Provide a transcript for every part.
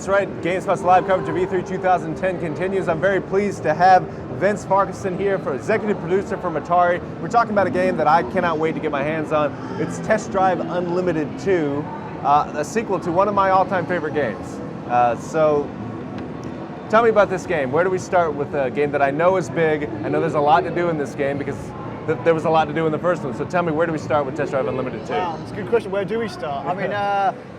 right. GameSpot's live coverage of E3 2010 continues. I'm very pleased to have Vince Farquharson here, executive producer from Atari. We're talking about a game that I cannot wait to get my hands on. It's Test Drive Unlimited 2, a sequel to one of my all-time favorite games. So tell me about this game. Where do we start with a game that I know is big? I know there's a lot to do in this game because there was a lot to do in the first one. So tell me, where do we start with Test Drive Unlimited 2? Wow, that's a good question. Where do we start? I mean,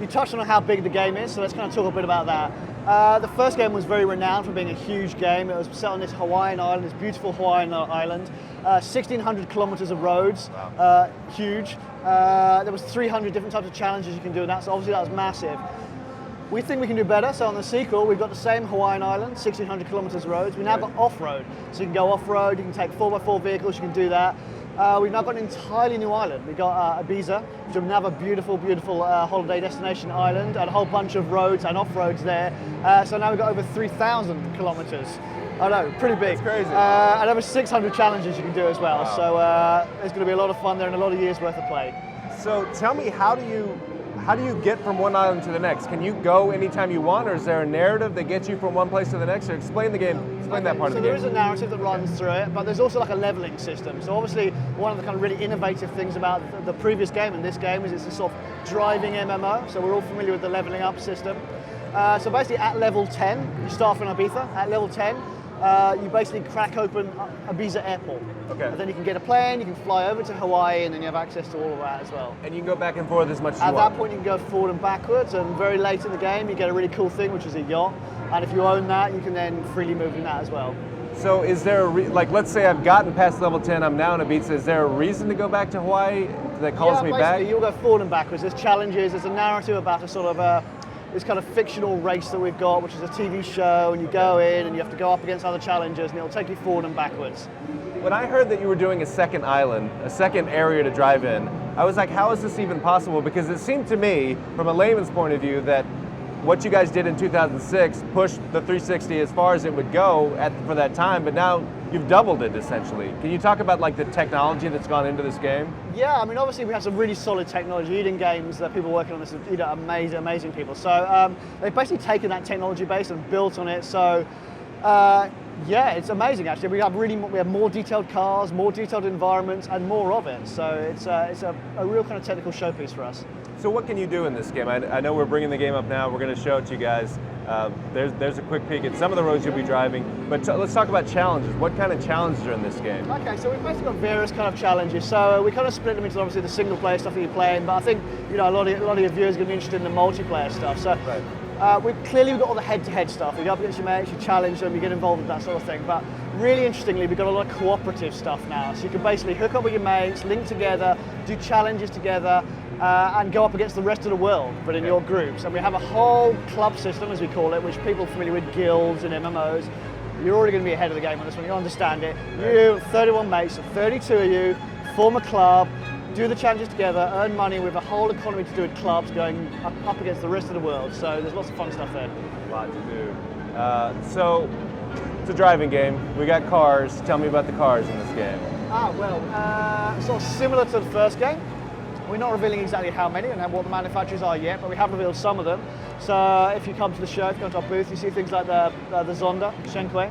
you touched on how big the game is, so let's kind of talk a bit about that. The first game was very renowned for being a huge game. It was set on this Hawaiian island, this beautiful Hawaiian island. 1,600 kilometers of roads, wow. Huge. There was 300 different types of challenges you can do, and so obviously that was massive. We think we can do better, so on the sequel, we've got the same Hawaiian island, 1,600 kilometers of roads. We now got off-road, so you can go off-road, you can take 4x4 vehicles, you can do that. We've now got an entirely new island. We've got Ibiza, which is another beautiful, beautiful holiday destination island, and a whole bunch of roads and off-roads there. So now we've got over 3,000 kilometers. I know, pretty big. That's crazy. And over 600 challenges you can do as well. Wow. So there's going to be a lot of fun there and a lot of years worth of play. So tell me, how do you get from one island to the next? Can you go anytime you want, or is there a narrative that gets you from one place to the next? Or explain the game, explain that part of the game. So there is a narrative that runs through it, but there's also like a leveling system. So obviously one of the kind of really innovative things about the previous game and this game is it's a sort of driving MMO. So we're all familiar with the leveling up system. So basically at level 10, you start from Ibiza. At level 10, you basically crack open Ibiza Airport. Okay. And then you can get a plane, you can fly over to Hawaii, and then you have access to all of that as well. And you can go back and forth as much as you want. At that point, you can go forward and backwards, and very late in the game, you get a really cool thing, which is a yacht. And if you own that, you can then freely move in that as well. So is there like, let's say I've gotten past level 10, I'm now in Ibiza, is there a reason to go back to Hawaii that calls me back? You'll go forward and backwards. There's challenges, there's a narrative about a sort of this kind of fictional race that we've got, which is a TV show, and you go in and you have to go up against other challengers, and it'll take you forward and backwards. When I heard that you were doing a second island, a second area to drive in, I was like, how is this even possible? Because it seemed to me, from a layman's point of view, that what you guys did in 2006 pushed the 360 as far as it would go for that time, but now you've doubled it essentially. Can you talk about like the technology that's gone into this game? Yeah, I mean obviously we have some really solid technology. Eden Games, the people working on this are amazing people. So they've basically taken that technology base and built on it. So yeah, it's amazing actually. We have more detailed cars, more detailed environments, and more of it. So it's a real kind of technical showpiece for us. So what can you do in this game? I know we're bringing the game up now. We're going to show it to you guys. There's a quick peek at some of the roads you'll be driving. But let's talk about challenges. What kind of challenges are in this game? Okay, so we've basically got various kind of challenges. So we kind of split them into obviously the single player stuff that you're playing. But I think a lot of your viewers are going to be interested in the multiplayer stuff. So. Right. We've got all the head-to-head stuff. You go up against your mates, you challenge them, you get involved with that sort of thing. But really interestingly, we've got a lot of cooperative stuff now. So you can basically hook up with your mates, link together, do challenges together, and go up against the rest of the world, but in your groups. And we have a whole club system, as we call it, which people are familiar with, guilds and MMOs. You're already going to be ahead of the game on this one. You understand it. You, 31 mates, so 32 of you, form a club, do the challenges together, earn money with a whole economy to do with clubs going up against the rest of the world. So there's lots of fun stuff there. A lot to do. So it's a driving game. We got cars. Tell me about the cars in this game. Sort of similar to the first game. We're not revealing exactly how many and what the manufacturers are yet, but we have revealed some of them. So if you come to the show, if you come to our booth, you see things like the Zonda, Shenque.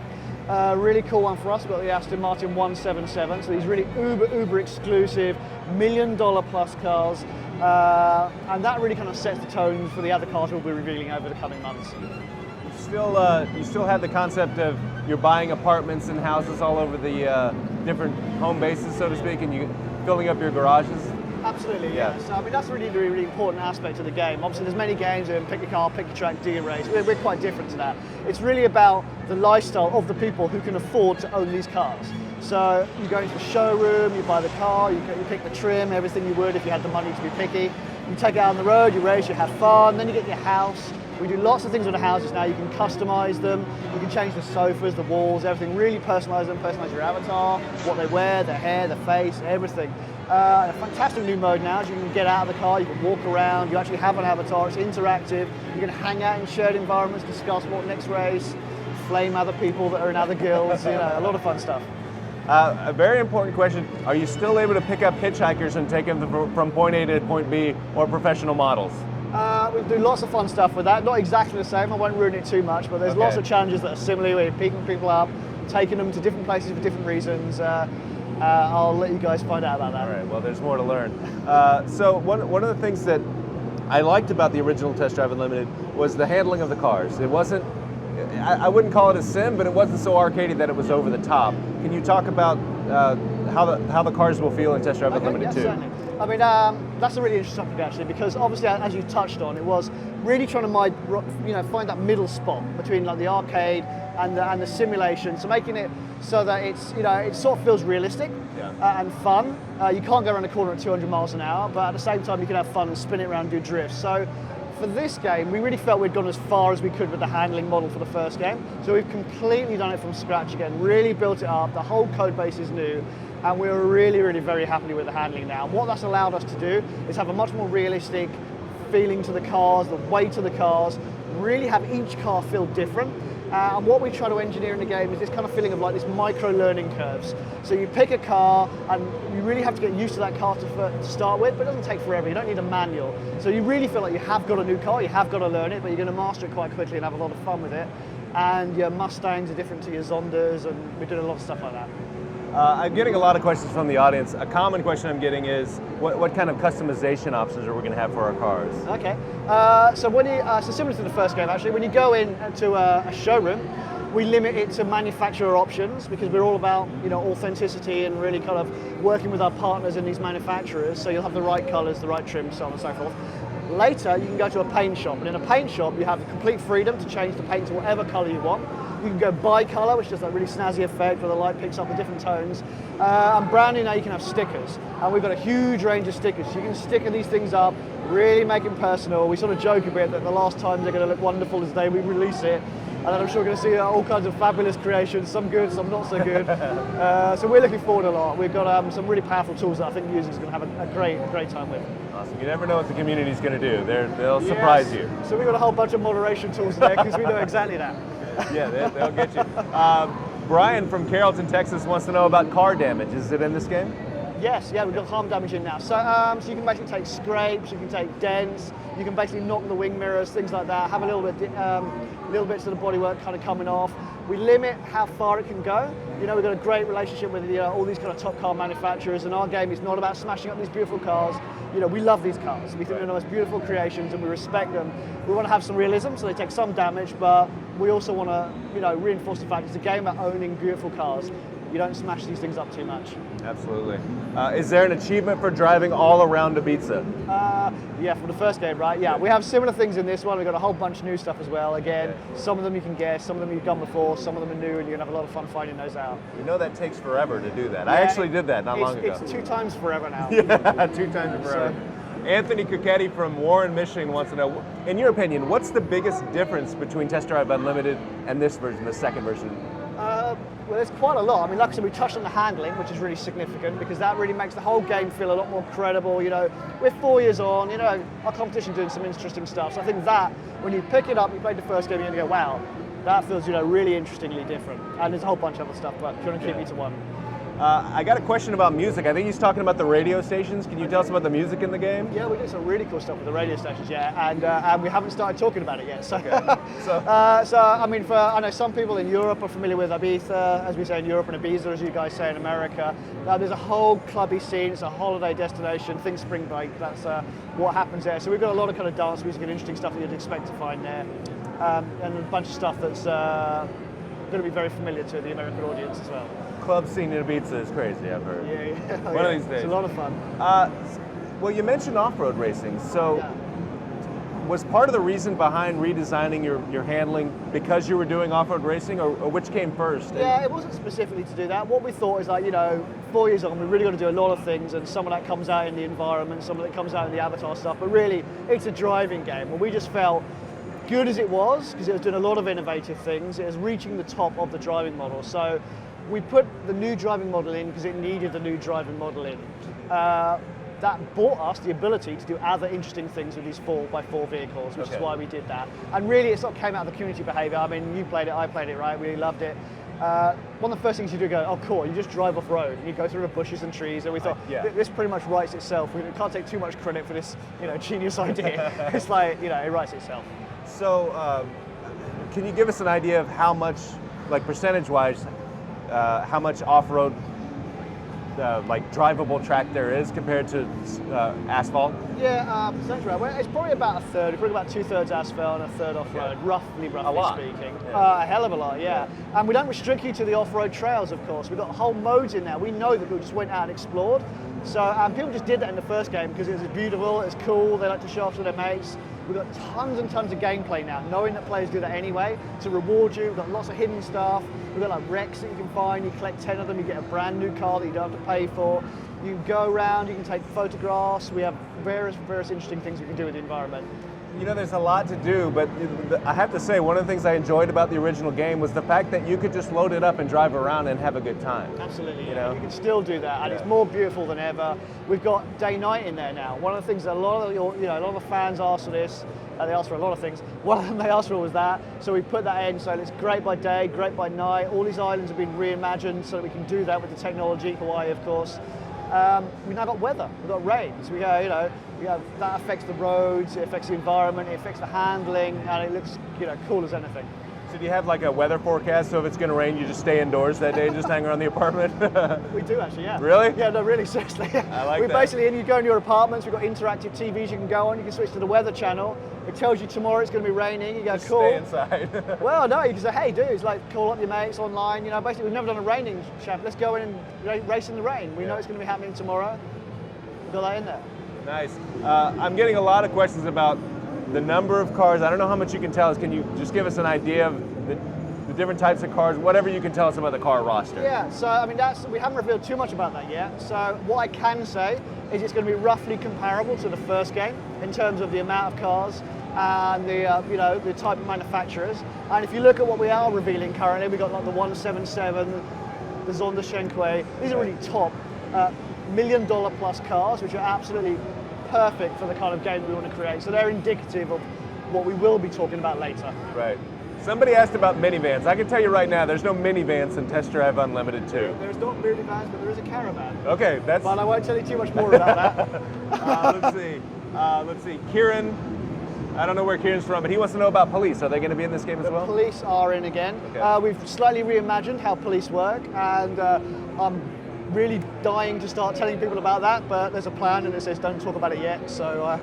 Really cool one for us. We've got the Aston Martin 177, so these really uber exclusive, $1 million plus cars, and that really kind of sets the tone for the other cars we'll be revealing over the coming months. You still have the concept of you're buying apartments and houses all over the different home bases, so to speak, and you filling up your garages? Absolutely, yeah. So I mean that's really important aspect of the game. Obviously there's many games where pick your car, pick your track, do your race. We're quite different to that. It's really about the lifestyle of the people who can afford to own these cars. So you go into the showroom, you buy the car, you pick the trim, everything you would if you had the money to be picky. You take it out on the road, you race, you have fun, then you get your house. We do lots of things with the houses now. You can customize them, you can change the sofas, the walls, everything, really personalize them, personalize your avatar, what they wear, their hair, their face, everything. A fantastic new mode now is you can get out of the car, you can walk around, you actually have an avatar, it's interactive, you can hang out in shared environments, discuss what next race, flame other people that are in other guilds, a lot of fun stuff. A very important question, are you still able to pick up hitchhikers and take them from point A to point B, or professional models? We do lots of fun stuff with that. Not exactly the same. I won't ruin it too much, but there's lots of challenges that are similar. We're picking people up, taking them to different places for different reasons. I'll let you guys find out about that. All right. Well, there's more to learn. So one of the things that I liked about the original Test Drive Unlimited was the handling of the cars. It wasn't. I wouldn't call it a sim, but it wasn't so arcadey that it was over the top. Can you talk about how the cars will feel in Test Drive Unlimited too? Certainly. I mean, that's a really interesting topic actually, because obviously, as you touched on, it was really trying to find that middle spot between like the arcade and the simulation. So making it so that it's it sort of feels realistic and fun. You can't go around the corner at 200 miles an hour, but at the same time you can have fun and spin it around and do drifts. So for this game, we really felt we'd gone as far as we could with the handling model for the first game. So we've completely done it from scratch again, really built it up. The whole code base is new, and we're really, really very happy with the handling now. And what that's allowed us to do is have a much more realistic feeling to the cars, the weight of the cars, really have each car feel different. And what we try to engineer in the game is this kind of feeling of like this micro learning curves. So you pick a car and you really have to get used to that car to start with, but it doesn't take forever. You don't need a manual. So you really feel like you have got a new car, you have got to learn it, but you're going to master it quite quickly and have a lot of fun with it. And your Mustangs are different to your Zondas, and we're doing a lot of stuff like that. I'm getting a lot of questions from the audience. A common question I'm getting is, what kind of customization options are we going to have for our cars? Okay, so so similar to the first game actually, when you go into a showroom, we limit it to manufacturer options because we're all about authenticity and really kind of working with our partners in these manufacturers. So you'll have the right colours, the right trims, so on and so forth. Later, you can go to a paint shop, and in a paint shop, you have complete freedom to change the paint to whatever colour you want. You can go bi-colour, which does that really snazzy effect where the light picks up the different tones. And branding, now you can have stickers. And we've got a huge range of stickers. You can sticker these things up, really make them personal. We sort of joke a bit that the last time they're going to look wonderful is the day we release it. And then I'm sure we're going to see all kinds of fabulous creations, some good, some not so good. So we're looking forward a lot. We've got some really powerful tools that I think users are going to have a great time with. Awesome. You never know what the community's going to do. They'll surprise you. So we've got a whole bunch of moderation tools there because we know exactly that. Yeah, they'll get you. Brian from Carrollton, Texas wants to know about car damage. Is it in this game? Yes, we've got harm damage in now. So you can basically take scrapes, you can take dents, you can basically knock the wing mirrors, things like that, have little bits of the bodywork kind of coming off. We limit how far it can go. We've got a great relationship with all these kind of top car manufacturers, and our game is not about smashing up these beautiful cars. We love these cars. We think they're the most beautiful creations and we respect them. We want to have some realism, so they take some damage, but we also want to reinforce the fact it's a game about owning beautiful cars. You don't smash these things up too much. Absolutely. Is there an achievement for driving all around Ibiza? Yeah, from the first game, right? Yeah, we have similar things in this one. We've got a whole bunch of new stuff as well. Again, some of them you can guess, some of them you've done before, some of them are new, and you're going to have a lot of fun finding those out. We know that takes forever to do that. I actually did that not long ago. It's 2 times forever now. Yeah, 2 times forever. Anthony Cucchetti from Warren, Michigan wants to know, in your opinion, what's the biggest difference between Test Drive Unlimited and this version, the second version? Well, there's quite a lot. I mean, like I said, we touched on the handling, which is really significant because that really makes the whole game feel a lot more credible. We're 4 years on, our competition doing some interesting stuff. So I think that, when you pick it up, you played the first game, you're going to go, wow, that feels, really interestingly different. And there's a whole bunch of other stuff, but if you want to keep me to one. I got a question about music. I think he's talking about the radio stations. Can you tell us about the music in the game? Yeah, we do some really cool stuff with the radio stations, and we haven't started talking about it yet. So, I mean, I know some people in Europe are familiar with Ibiza, as we say in Europe, and Ibiza, as you guys say in America. There's a whole clubby scene. It's a holiday destination. Think spring break. That's what happens there. So we've got a lot of kind of dance music and interesting stuff that you'd expect to find there, and a bunch of stuff that's going to be very familiar to the American audience as well. Club scene in Ibiza is crazy, I've heard. Yeah. One of these days. It's a lot of fun. Well, you mentioned off-road racing, so was part of the reason behind redesigning your handling because you were doing off-road racing, or which came first? Yeah, it wasn't specifically to do that. What we thought is 4 years on, we've really got to do a lot of things, and some of that comes out in the environment, some of it comes out in the avatar stuff, but really, it's a driving game, and we just felt, good as it was, because it was doing a lot of innovative things, it was reaching the top of the driving model. So we put the new driving model in because it needed the new driving model in. That bought us the ability to do other interesting things with these 4x4 vehicles, which is why we did that. And really, it sort of came out of the community behavior. I mean, you played it, I played it, right? We loved it. one of the first things you do go, oh cool, you just drive off road and you go through the bushes and trees, and we thought this pretty much writes itself. We can't take too much credit for this, genius idea. It's like, it writes itself. So, can you give us an idea of how much, like percentage-wise, how much off-road, like drivable track there is compared to asphalt? Yeah, percentage-wise, well, it's probably about a third. Probably about 2/3 asphalt and a third off-road, roughly speaking. Yeah. A hell of a lot, yeah. And we don't restrict you to the off-road trails, of course. We've got whole modes in there. We know that people just went out and explored. So people just did that in the first game because it was beautiful, it's cool, they like to show off to their mates. We've got tons and tons of gameplay now, knowing that players do that anyway, to reward you. We've got lots of hidden stuff. We've got like wrecks that you can find. You collect 10 of them, you get a brand new car that you don't have to pay for. You can go around, you can take photographs. We have various interesting things we can do with the environment. There's a lot to do, but I have to say, one of the things I enjoyed about the original game was the fact that you could just load it up and drive around and have a good time. Absolutely, you can still do that, and it's more beautiful than ever. We've got day-night in there now. One of the things that a lot of the fans asked for this. They asked for a lot of things. One of them they asked for was that, so we put that in. So it's great by day, great by night. All these islands have been reimagined so that we can do that with the technology. Hawaii, of course. We've now got weather. We've got rains. We go, that affects the roads. It affects the environment. It affects the handling, and it looks, cool as anything. So do you have like a weather forecast? So if it's going to rain, you just stay indoors that day, just hang around the apartment? We do actually, yeah. Really? Yeah, no, really, seriously. I like that. Basically, you go in your apartments. We've got interactive TVs you can go on. You can switch to the weather channel. It tells you tomorrow it's going to be raining. You go, just cool. Stay inside. Well, no, you can say, hey, dudes, like call up your mates online. Basically, we've never done a raining champ. Let's go in and race in the rain. We know it's going to be happening tomorrow. We've got that in there. Nice. I'm getting a lot of questions about the number of cars. I don't know how much you can tell us. Can you just give us an idea of the different types of cars, whatever you can tell us about the car roster? Yeah, so we haven't revealed too much about that yet. So what I can say is it's going to be roughly comparable to the first game in terms of the amount of cars and the type of manufacturers. And if you look at what we are revealing currently, we've got like the 177, the Zonda Shenhui. These are really top $1 million plus cars, which are absolutely perfect for the kind of game we want to create. So they're indicative of what we will be talking about later. Right. Somebody asked about minivans. I can tell you right now, there's no minivans in Test Drive Unlimited 2. There's not minivans, but there is a caravan. Okay, that's... But I won't tell you too much more about that. Let's see. Kieran, I don't know where Kieran's from, but he wants to know about police. Are they going to be in this game as well? The police are in again. Okay. We've slightly reimagined how police work, and I'm really dying to start telling people about that, but there's a plan and it says don't talk about it yet, so I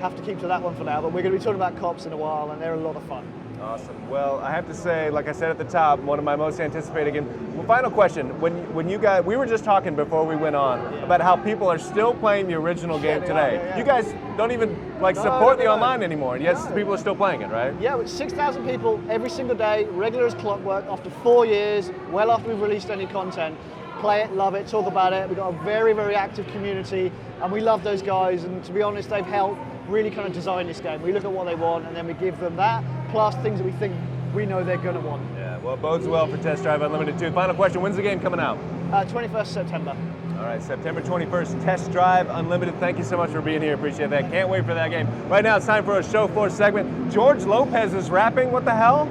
have to keep to that one for now. But we're going to be talking about cops in a while, and they're a lot of fun. Awesome. Well, I have to say, like I said at the top, one of my most anticipated games. Well, final question: when you guys, we were just talking before we went on about how people are still playing the original game today. Yeah. You guys don't even support the online anymore, and yet people are still playing it, right? Yeah, with 6,000 people every single day, regular as clockwork. After 4 years, well after we've released any content, play it, love it, talk about it. We've got a very, very active community, and we love those guys. And to be honest, they've helped really kind of design this game. We look at what they want, and then we give them that, plus things that we think we know they're going to want. Yeah, well, it bodes well for Test Drive Unlimited 2. Final question, when's the game coming out? 21st September. All right, September 21st, Test Drive Unlimited. Thank you so much for being here. Appreciate that. Can't wait for that game. Right now, it's time for a show floor segment. George Lopez is rapping. What the hell?